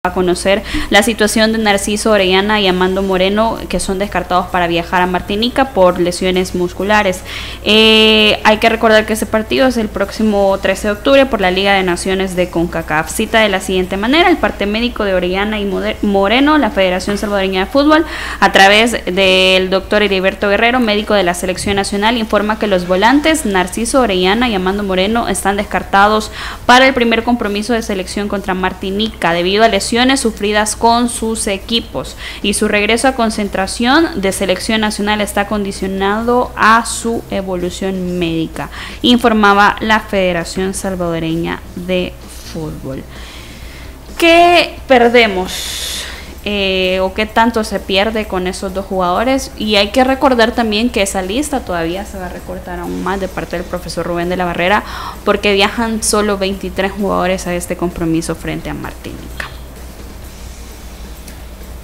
a conocer la situación de Narciso Orellana y Amando Moreno, que son descartados para viajar a Martinica por lesiones musculares. Hay que recordar que ese partido es el próximo 13 de octubre por la Liga de Naciones de CONCACAF. Cita de la siguiente manera: el parte médico de Orellana y Moreno, la Federación Salvadoreña de Fútbol, a través del doctor Heriberto Guerrero, médico de la Selección Nacional, informa que los volantes Narciso Orellana y Amando Moreno están descartados para el primer compromiso de selección contra Martinica debido a lesiones sufridas con sus equipos, y su regreso a concentración de selección nacional está condicionado a su evolución médica, informaba la Federación Salvadoreña de Fútbol. ¿Qué perdemos? O qué tanto se pierde con esos dos jugadores, y hay que recordar también que esa lista todavía se va a recortar aún más de parte del profesor Rubén de la Barrera, porque viajan solo 23 jugadores a este compromiso frente a Martinica.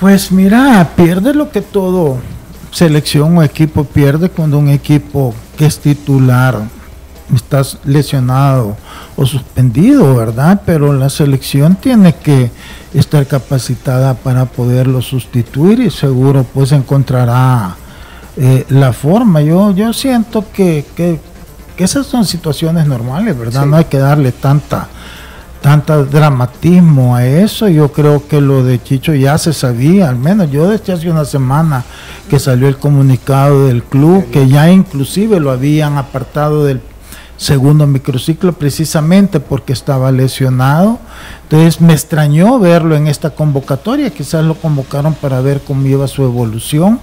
Pues mira, pierde lo que todo selección o equipo pierde cuando un equipo que es titular está lesionado o suspendido, ¿verdad? Pero la selección tiene que estar capacitada para poderlo sustituir, y seguro pues encontrará la forma. Yo siento que esas son situaciones normales, ¿verdad? Sí. No hay que darle tanta dramatismo a eso. Yo creo que lo de Chicho ya se sabía, al menos yo desde hace una semana que salió el comunicado del club, que ya inclusive lo habían apartado del segundo microciclo precisamente porque estaba lesionado. Entonces me extrañó verlo en esta convocatoria, quizás lo convocaron para ver cómo iba su evolución,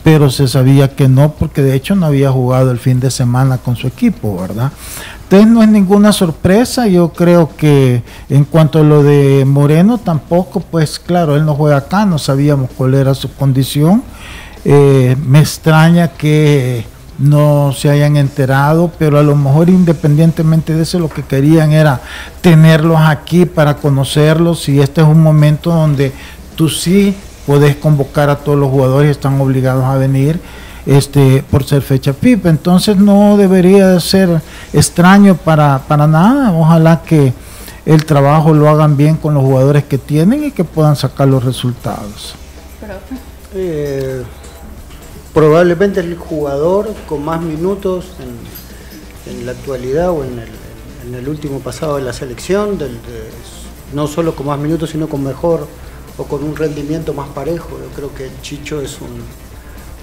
pero se sabía que no, porque de hecho no había jugado el fin de semana con su equipo, ¿verdad? Entonces no es ninguna sorpresa. Yo creo que en cuanto a lo de Moreno tampoco, pues claro, él no juega acá, no sabíamos cuál era su condición. Me extraña que no se hayan enterado, pero a lo mejor independientemente de eso lo que querían era tenerlos aquí para conocerlos, y este es un momento donde tú sí podés convocar a todos los jugadores, están obligados a venir por ser fecha FIFA. Entonces no debería ser extraño para nada. Ojalá que el trabajo lo hagan bien con los jugadores que tienen y que puedan sacar los resultados. Probablemente el jugador con más minutos en la actualidad o en el último pasado de la selección, no solo con más minutos sino con mejor o con un rendimiento más parejo. Yo creo que Chicho es un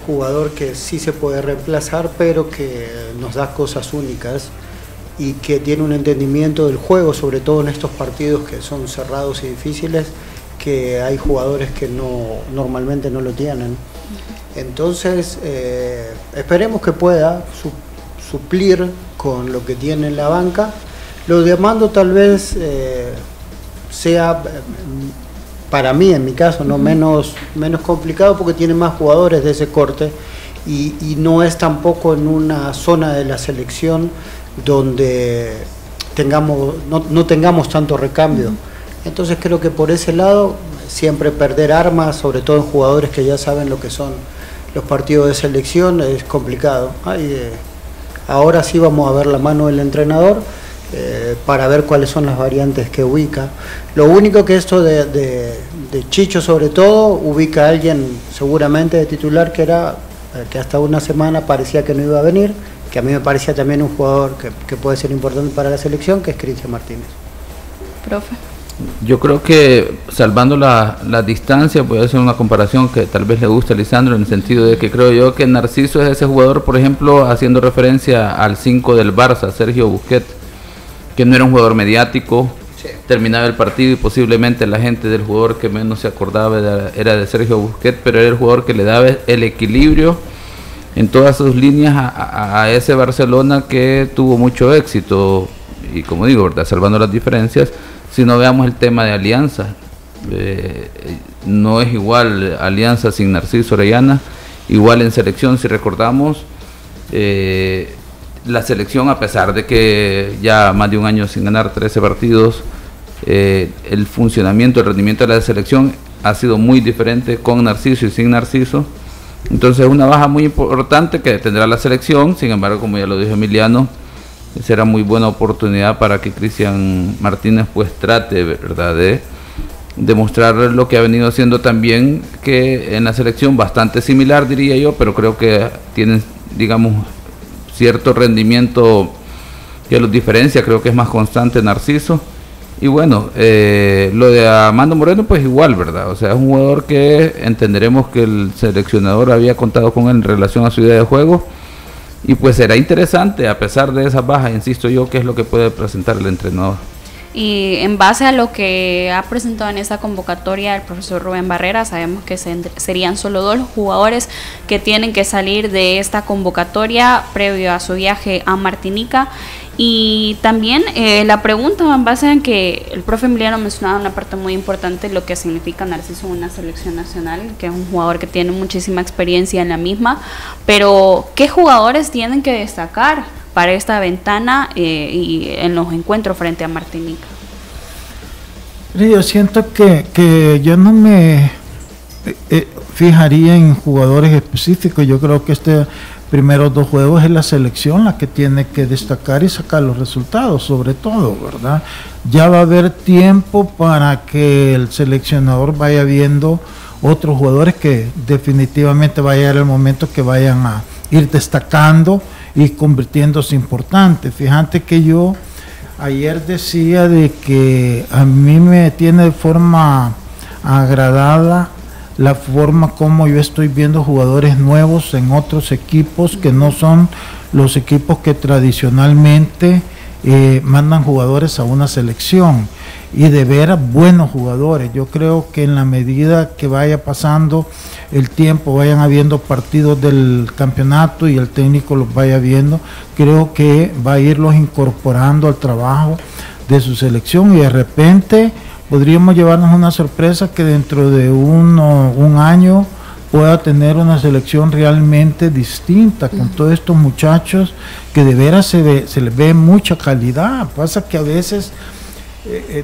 jugador que sí se puede reemplazar, pero que nos da cosas únicas y que tiene un entendimiento del juego, sobre todo en estos partidos que son cerrados y difíciles, que hay jugadores que normalmente no lo tienen. Entonces esperemos que pueda suplir con lo que tiene en la banca. Lo de Amando tal vez sea, para mí en mi caso, no menos complicado, porque tiene más jugadores de ese corte y no es tampoco en una zona de la selección donde no tengamos tanto recambio. Entonces creo que por ese lado siempre perder armas, sobre todo en jugadores que ya saben lo que son los partidos de selección, es complicado. Ahora sí vamos a ver la mano del entrenador para ver cuáles son las variantes que ubica. Lo único que esto de Chicho sobre todo ubica a alguien seguramente de titular que hasta una semana parecía que no iba a venir, que a mí me parecía también un jugador que puede ser importante para la selección, que es Cristian Martínez. Profe. Yo creo que, salvando la distancia, voy a hacer una comparación que tal vez le guste a Lisandro, en el sentido de que creo yo que Narciso es ese jugador, por ejemplo, haciendo referencia al 5 del Barça, Sergio Busquets, que no era un jugador mediático, sí. Terminaba el partido y posiblemente la gente del jugador que menos se acordaba era de Sergio Busquets, pero era el jugador que le daba el equilibrio en todas sus líneas a ese Barcelona que tuvo mucho éxito. Y como digo, ¿verdad?, salvando las diferencias, si no veamos el tema de Alianza, no es igual Alianza sin Narciso Orellana, igual en selección, si recordamos, la selección, a pesar de que ya más de un año sin ganar 13 partidos, el funcionamiento, el rendimiento de la selección ha sido muy diferente con Narciso y sin Narciso. Entonces es una baja muy importante que tendrá la selección. Sin embargo, como ya lo dijo Emiliano, será muy buena oportunidad para que Cristian Martínez pues trate, ¿verdad?, de demostrar lo que ha venido haciendo también, que en la selección bastante similar diría yo, pero creo que tienen, digamos, cierto rendimiento que los diferencia. Creo que es más constante Narciso. Y bueno, lo de Armando Moreno pues igual, ¿verdad? O sea, es un jugador que entenderemos que el seleccionador había contado con él en relación a su idea de juego, y pues será interesante, a pesar de esas bajas, insisto yo, qué es lo que puede presentar el entrenador. Y en base a lo que ha presentado en esta convocatoria el profesor Rubén Barrera, sabemos que serían solo 2 los jugadores que tienen que salir de esta convocatoria previo a su viaje a Martinica. Y también la pregunta va en base en que el profe Emiliano mencionaba una parte muy importante, lo que significa Narciso en una selección nacional, que es un jugador que tiene muchísima experiencia en la misma, pero ¿qué jugadores tienen que destacar para esta ventana y en los encuentros frente a Martinica? Yo siento que yo no me fijaría en jugadores específicos. Yo creo que primeros 2 juegos es la selección la que tiene que destacar y sacar los resultados, sobre todo, ¿verdad? Ya va a haber tiempo para que el seleccionador vaya viendo otros jugadores que definitivamente va a llegar el momento que vayan a ir destacando y convirtiéndose importantes. Fíjate que yo ayer decía de que a mí me tiene de forma agradada la forma como yo estoy viendo jugadores nuevos en otros equipos que no son los equipos que tradicionalmente mandan jugadores a una selección, y de veras buenos jugadores. Yo creo que en la medida que vaya pasando el tiempo, vayan habiendo partidos del campeonato y el técnico los vaya viendo, creo que va a irlos incorporando al trabajo de su selección, y de repente podríamos llevarnos una sorpresa que dentro de un año pueda tener una selección realmente distinta con todos estos muchachos que de veras se les ve mucha calidad. Pasa que a veces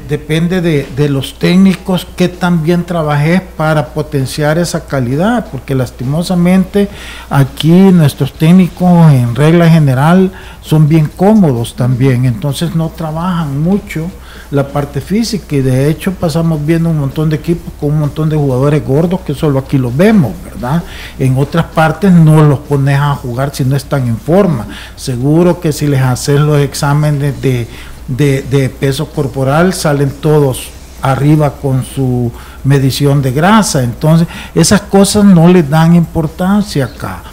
depende de los técnicos que también trabajes para potenciar esa calidad, porque lastimosamente aquí nuestros técnicos en regla general son bien cómodos también, entonces no trabajan mucho la parte física, y de hecho pasamos viendo un montón de equipos con un montón de jugadores gordos que solo aquí los vemos, ¿verdad? En otras partes no los pones a jugar si no están en forma. Seguro que si les haces los exámenes de peso corporal salen todos arriba con su medición de grasa, entonces esas cosas no les dan importancia acá,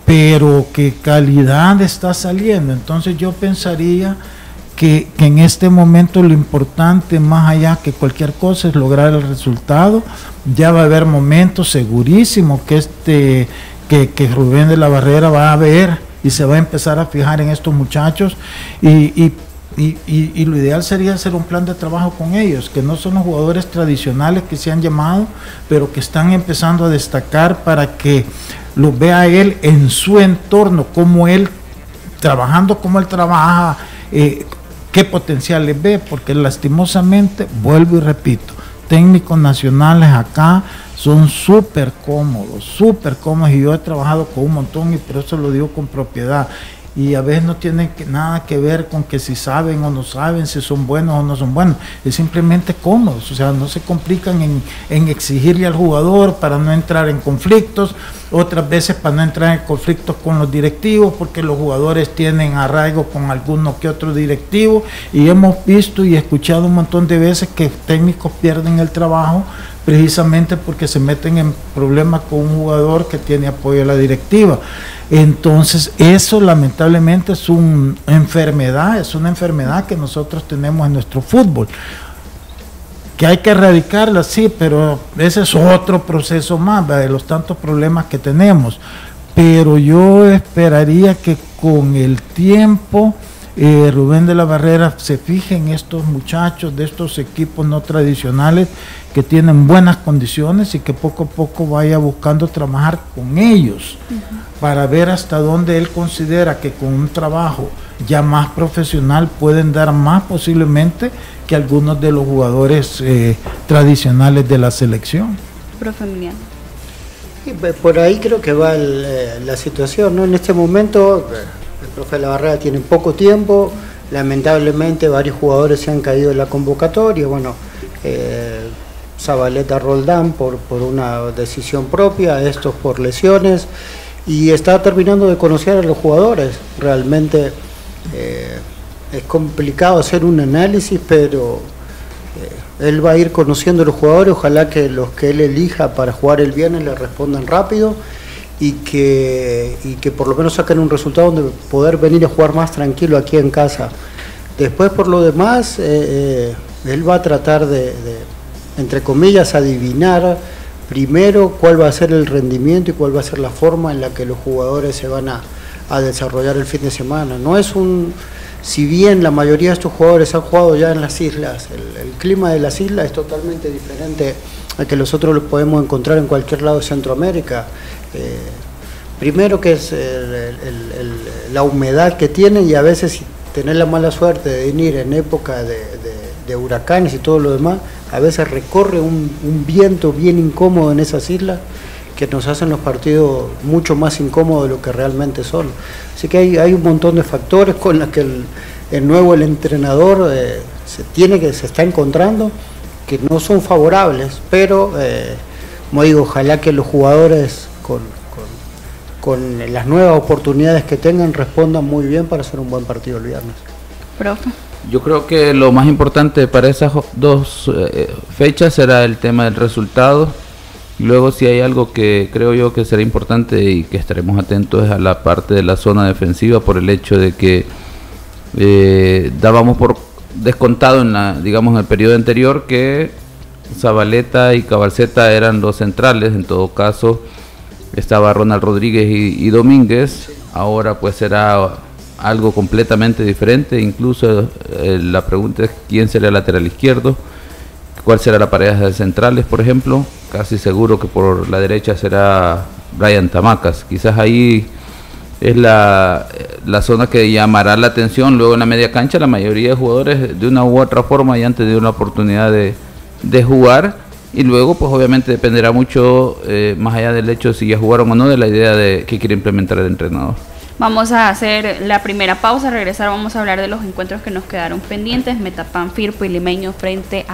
pero que calidad está saliendo. Entonces yo pensaría que en este momento lo importante, más allá que cualquier cosa, es lograr el resultado. Ya va a haber momentos segurísimo que Rubén de la Barrera va a ver y se va a empezar a fijar en estos muchachos, y lo ideal sería hacer un plan de trabajo con ellos, que no son los jugadores tradicionales que se han llamado, pero que están empezando a destacar, para que los vea él en su entorno, como él trabaja, qué potencial les ve, porque lastimosamente, vuelvo y repito, técnicos nacionales acá son súper cómodos, y yo he trabajado con un montón, y por eso lo digo con propiedad, y a veces no tiene nada que ver con que si saben o no saben, si son buenos o no son buenos, es simplemente cómodos, o sea, no se complican en exigirle al jugador para no entrar en conflictos, otras veces para no entrar en conflictos con los directivos, porque los jugadores tienen arraigo con alguno que otro directivo, y hemos visto y escuchado un montón de veces que técnicos pierden el trabajo precisamente porque se meten en problemas con un jugador que tiene apoyo de la directiva. Entonces eso lamentablemente es una enfermedad que nosotros tenemos en nuestro fútbol, que hay que erradicarla, sí, pero ese es otro proceso más, ¿verdad?, de los tantos problemas que tenemos. Pero yo esperaría que con el tiempo Rubén de la Barrera se fije en estos muchachos de estos equipos no tradicionales que tienen buenas condiciones, y que poco a poco vaya buscando trabajar con ellos, para ver hasta dónde él considera que con un trabajo ya más profesional pueden dar más posiblemente que algunos de los jugadores tradicionales de la selección. Profe Emiliano. Por ahí creo que va la situación, ¿no? En este momento el profe de la Barrera tiene poco tiempo, lamentablemente varios jugadores se han caído en la convocatoria, bueno, Zabaleta Roldán por una decisión propia, estos por lesiones, y está terminando de conocer a los jugadores. Realmente es complicado hacer un análisis, pero él va a ir conociendo a los jugadores. Ojalá que los que él elija para jugar el viernes le respondan rápido y que por lo menos saquen un resultado donde poder venir a jugar más tranquilo aquí en casa. Después, por lo demás, él va a tratar de, entre comillas, adivinar primero cuál va a ser el rendimiento y cuál va a ser la forma en la que los jugadores se van a desarrollar el fin de semana. No es si bien la mayoría de estos jugadores han jugado ya en las islas, el clima de las islas es totalmente diferente al que nosotros lo podemos encontrar en cualquier lado de Centroamérica. Primero que es la humedad que tienen, y a veces tener la mala suerte de venir en época de huracanes y todo lo demás, a veces recorre un viento bien incómodo en esas islas que nos hacen los partidos mucho más incómodos de lo que realmente son. Así que hay un montón de factores con los que el entrenador se está encontrando, que no son favorables, pero como digo, ojalá que los jugadores con las nuevas oportunidades que tengan respondan muy bien para hacer un buen partido el viernes. Profe. Yo creo que lo más importante para esas dos fechas será el tema del resultado. Luego, si hay algo que creo yo que será importante y que estaremos atentos, es a la parte de la zona defensiva, por el hecho de que dábamos por descontado en el periodo anterior que Zabaleta y Cabalceta eran los centrales. En todo caso estaba Ronald Rodríguez y Domínguez. Ahora pues será algo completamente diferente. Incluso la pregunta es quién será el lateral izquierdo, cuál será la pareja de centrales, por ejemplo. Casi seguro que por la derecha será Brian Tamacas. Quizás ahí es la zona que llamará la atención. Luego en la media cancha la mayoría de jugadores de una u otra forma ya han tenido una oportunidad de jugar, y luego pues obviamente dependerá mucho, más allá del hecho de si ya jugaron o no, de la idea de que quiere implementar el entrenador. Vamos a hacer la primera pausa, regresar, vamos a hablar de los encuentros que nos quedaron pendientes. Metapan Firpo y Limeño frente a